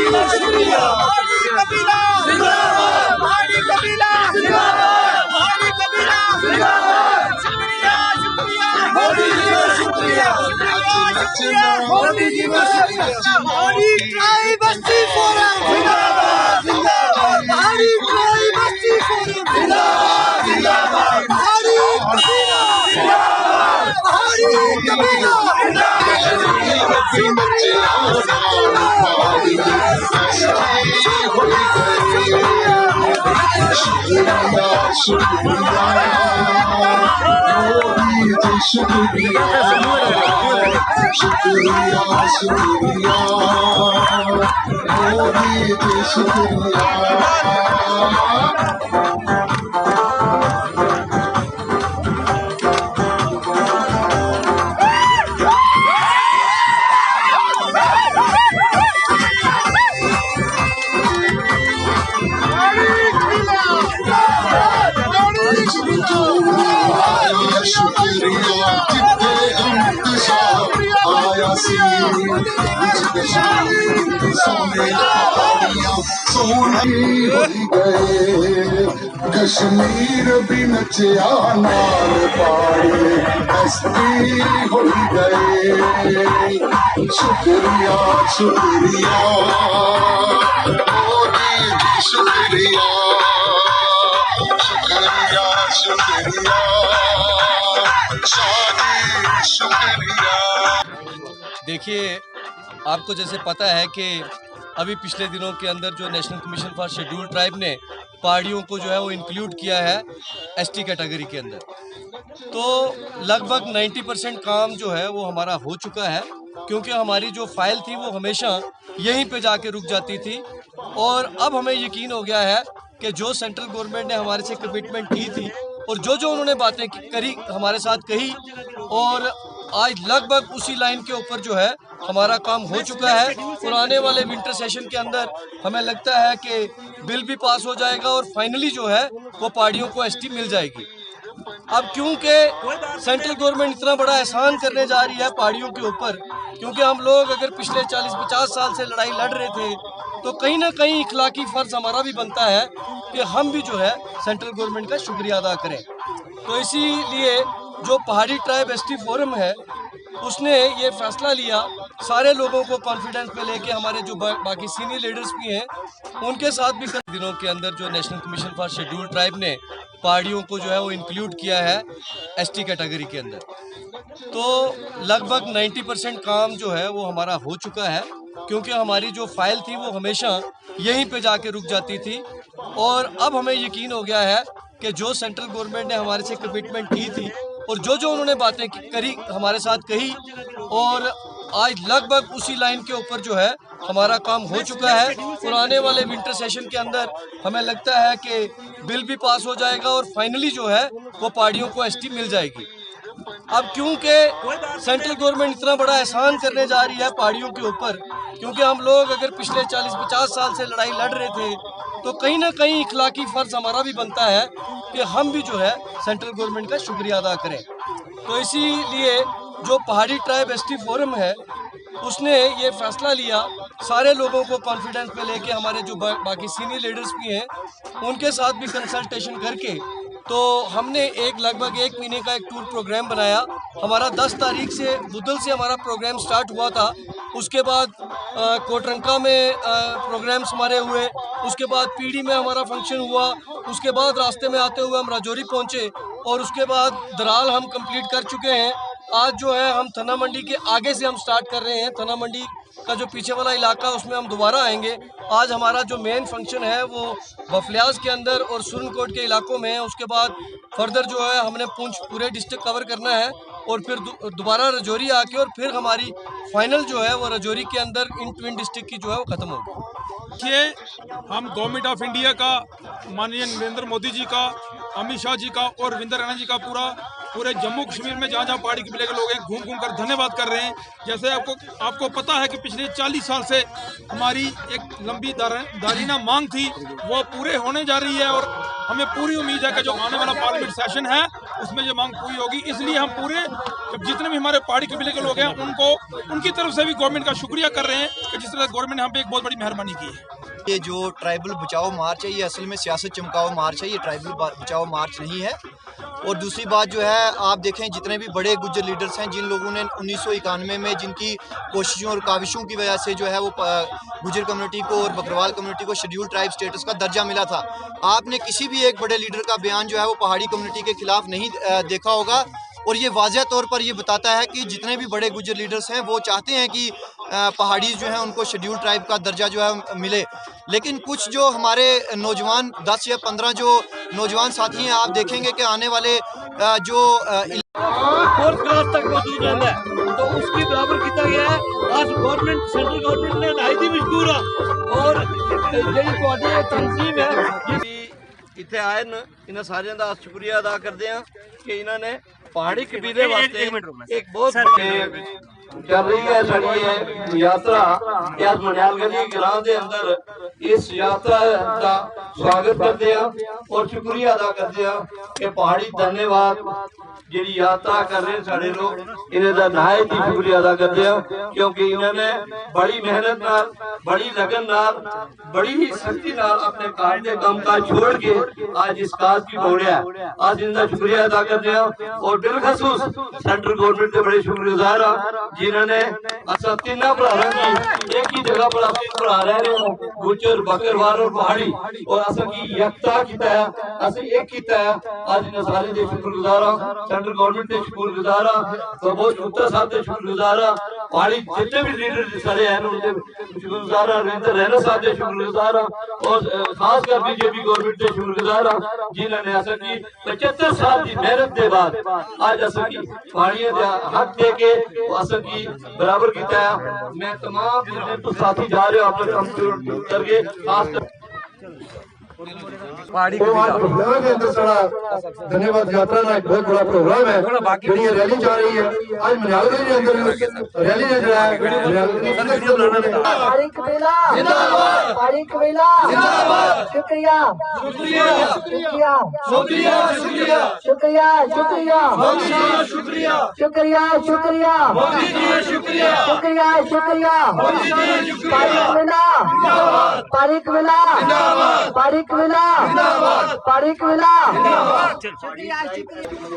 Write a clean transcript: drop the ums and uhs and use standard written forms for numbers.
शुक्रिया। कबीला जिंदाबाद, पहाड़ी कबीला जिंदाबाद, पहाड़ी कबीला जिंदाबाद। शुक्रिया शुक्रिया मोदी जी को शुक्रिया, शुक्रिया मोदी जी को शुक्रिया। पहाड़ी ट्राइब एसटी फोरम जिंदाबाद जिंदाबाद, पहाड़ी ट्राइब एसटी फोरम जिंदाबाद जिंदाबाद, पहाड़ी कबीला जिंदाबाद, पहाड़ी कबीला कश्मीर भी नचिया नाल पाड़ी एसटी हो गए। शुक्रिया शुक्रिया मोदी जी शुक्रिया, शुक्रिया शुक्रिया शादी शुक्रिया। देखिए, आपको जैसे पता है कि अभी पिछले दिनों के अंदर जो national commission for scheduled tribe ने पहाड़ियों को जो है वो इंक्लूड किया है एसटी कैटेगरी के अंदर, तो लगभग 90% काम जो है वो हमारा हो चुका है, क्योंकि हमारी जो फाइल थी वो हमेशा यहीं पे जाके रुक जाती थी। और अब हमें यकीन हो गया है कि जो सेंट्रल गवर्नमेंट ने हमारे से कमिटमेंट की थी और जो जो उन्होंने बातें करी हमारे साथ कही, और आज लगभग उसी लाइन के ऊपर जो है हमारा काम हो चुका है। और आने वाले विंटर सेशन के अंदर हमें लगता है कि बिल भी पास हो जाएगा और फाइनली जो है वो पहाड़ियों को एसटी मिल जाएगी। अब क्योंकि सेंट्रल गवर्नमेंट इतना बड़ा एहसान करने जा रही है पहाड़ियों के ऊपर, क्योंकि हम लोग अगर पिछले 40-50 साल से लड़ाई लड़ रहे थे तो कहीं ना कहीं इखलाकी फ़र्ज हमारा भी बनता है कि हम भी जो है सेंट्रल गवर्नमेंट का शुक्रिया अदा करें। तो इसीलिए जो पहाड़ी ट्राइब एसटी फोरम है उसने ये फैसला लिया, सारे लोगों को कॉन्फिडेंस में लेके, हमारे जो बाकी सीनियर लीडर्स भी हैं उनके साथ भी दिनों के अंदर जो national commission for scheduled tribe ने पहाड़ियों को जो है वो इंक्लूड किया है एसटी कैटेगरी के अंदर, तो लगभग 90% काम जो है वो हमारा हो चुका है, क्योंकि हमारी जो फाइल थी वो हमेशा यहीं पे जाके रुक जाती थी। और अब हमें यकीन हो गया है कि जो सेंट्रल गवर्नमेंट ने हमारे से कमिटमेंट की थी और जो जो उन्होंने बातें करी हमारे साथ कही, और आज लगभग उसी लाइन के ऊपर जो है हमारा काम हो चुका है। और आने वाले विंटर सेशन के अंदर हमें लगता है कि बिल भी पास हो जाएगा और फाइनली जो है वो पहाड़ियों को एसटी मिल जाएगी। अब क्योंकि सेंट्रल गवर्नमेंट इतना बड़ा एहसान करने जा रही है पहाड़ियों के ऊपर, क्योंकि हम लोग अगर पिछले 40-50 साल से लड़ाई लड़ रहे थे तो कहीं ना कहीं इखलाकी फ़र्ज हमारा भी बनता है कि हम भी जो है सेंट्रल गवर्नमेंट का शुक्रिया अदा करें। तो इसीलिए जो पहाड़ी ट्राइब एसटी फोरम है उसने ये फैसला लिया, सारे लोगों को कॉन्फिडेंस में लेके, हमारे जो बाकी सीनियर लीडर्स भी हैं उनके साथ भी कंसल्टेशन करके, तो हमने लगभग 1 महीने का एक टूर प्रोग्राम बनाया। हमारा 10 तारीख से बुदल से हमारा प्रोग्राम स्टार्ट हुआ था, उसके बाद कोटरंका में प्रोग्राम्स हमारे हुए, उसके बाद पीडी में हमारा फंक्शन हुआ, उसके बाद रास्ते में आते हुए हम राजौरी पहुंचे और उसके बाद दराल हम कंप्लीट कर चुके हैं। आज जो है हम थना मंडी के आगे से हम स्टार्ट कर रहे हैं, थना मंडी का जो पीछे वाला इलाका उसमें हम दोबारा आएंगे। आज हमारा जो मेन फंक्शन है वो बफलियाज के अंदर और सुरनकोट के इलाकों में है, उसके बाद फर्दर जो है हमने पुंछ पूरे डिस्ट्रिक्ट कवर करना है और फिर दोबारा रजौरी आके और फिर हमारी फाइनल जो है वो रजौरी के अंदर इन ट्विन डिस्ट्रिक्ट की जो है वो ख़त्म होगी। देखिए, हम गवर्नमेंट ऑफ इंडिया का, माननीय नरेंद्र मोदी जी का, अमित शाह जी का और रविंद्र रैना जी का पूरे जम्मू कश्मीर में जहाँ जहाँ पहाड़ी कबीले के लोग हैं घूम घूम कर धन्यवाद कर रहे हैं। जैसे आपको पता है कि पिछले 40 साल से हमारी एक लंबी दारीना मांग थी, वो पूरे होने जा रही है और हमें पूरी उम्मीद है कि जो आने वाला पार्लियामेंट सेशन है उसमें ये मांग पूरी होगी। इसलिए हम पूरे जितने भी हमारे पहाड़ी कबीले के लोग हैं उनको उनकी तरफ से भी गवर्नमेंट का शुक्रिया कर रहे हैं कि जिस तरह गवर्नमेंट ने हम पे एक बहुत बड़ी मेहरबानी की है। ये जो ट्राइबल बचाओ मार्च है ये असल में सियासत चमकाओ मार्च है, ये ट्राइबल बचाओ मार्च नहीं है। और दूसरी बात जो है, आप देखें जितने भी बड़े गुज्जर लीडर्स हैं जिन लोगों ने 1991 में जिनकी कोशिशों और काविशों की वजह से जो है वो गुज्जर कम्युनिटी को और बकरवाल कम्युनिटी को शेड्यूल ट्राइब स्टेटस का दर्जा मिला था, आपने किसी भी एक बड़े लीडर का बयान जो है वो पहाड़ी कम्युनिटी के खिलाफ नहीं देखा होगा। और ये वाज़ह तौर पर ये बताता है कि जितने भी बड़े गुज्जर लीडर्स हैं वो चाहते हैं कि पहाड़ी जो है उनको शेड्यूल ट्राइब का दर्जा जो है मिले। लेकिन कुछ जो हमारे नौजवान 10 या 15 जो नौजवान साथी हैं, आप देखेंगे कि आने वाले जो फोर्थ क्लास तक मौजूद रहता है तो उसकी बराबर किया गया है। आज गवर्नमेंट सेंट्रल गवर्नमेंट ने नहायती मजबूर और जी तंजीम है इतने आए न इन्होंने सारे का शुक्रिया अदा करते हैं कि इन्होंने पहाड़ी कबीले वास्ते एक बहुत चल रही है साड़ी यात्रा इस मनियालगढ़ी ग्रां के अंदर इस यात्रा का स्वागत करते हैं और शुक्रिया अदा करते हैं कि पहाड़ी धन्यवाद जी यात्रा कर रहे हैं सारे लोग इन्हें नहायत ही शुक्रिया अदा करते हैं क्योंकि इन्होंने बड़ी मेहनत नाल बड़ी लगन नाल बड़ी ही सख्ती नाल अपने काम के काम काज छोड़ के आज इस काज की पहुंचा है। आज इनका शुक्रिया अदा करते हैं और बिलखसूस सेंट्रल गवर्नमेंट के बड़े शुक्रगुजार हाँ जिन्होंने असा तीनों भरावां की एक ही जगह पर अपने भरा रहे हैं गुज्जर बकरवाल और पहाड़ी और असा की एकता किया है, असा एक किया है। आज इन सारे के शुक्रगुजार हाँ, सेंट्रल गवर्नमेंट के शुक्रगुजार हाँ, प्रभोज गुप्ता साहब के शुक्रगुजार हाँ, पहाड़ी जितने भी लीडर सारे हैं उनके शुक्रगुजार हाँ, रविंद्र रैना साहब के शुक्रगुजार हाँ और खासकर बीजेपी गवर्नमेंट के शुक्रगुजार हाँ जिन्होंने असा की 75 साल की मेहनत के बाद आज असा की पहाड़ियों का हक दे के असा की बराबर किया है। मैं तमाम जितने साथी जा रहे हो अपने काम करके खासकर पहाड़ी के अंदर सारा धन्यवाद यात्रा का एक बहुत बड़ा प्रोग्राम है जी रैली जा रही है। आज मनियालगढ़ के अंदर रैली ने जो है पहाड़ी कबीला जिंदाबाद, पहाड़ी कबीला जिंदाबाद। शुक्रिया शुक्रिया शुक्रिया शुक्रिया शुक्रिया शुक्रिया शुक्रिया शुक्रिया शुक्रिया शुक्रिया शुक्रिया शुक्रिया शुक्रिया पहाड़ी कबीला पहाड़ी कबीला पहाड़ी कबीला पहाड़ी कबीला शुक्रिया शुक्रिया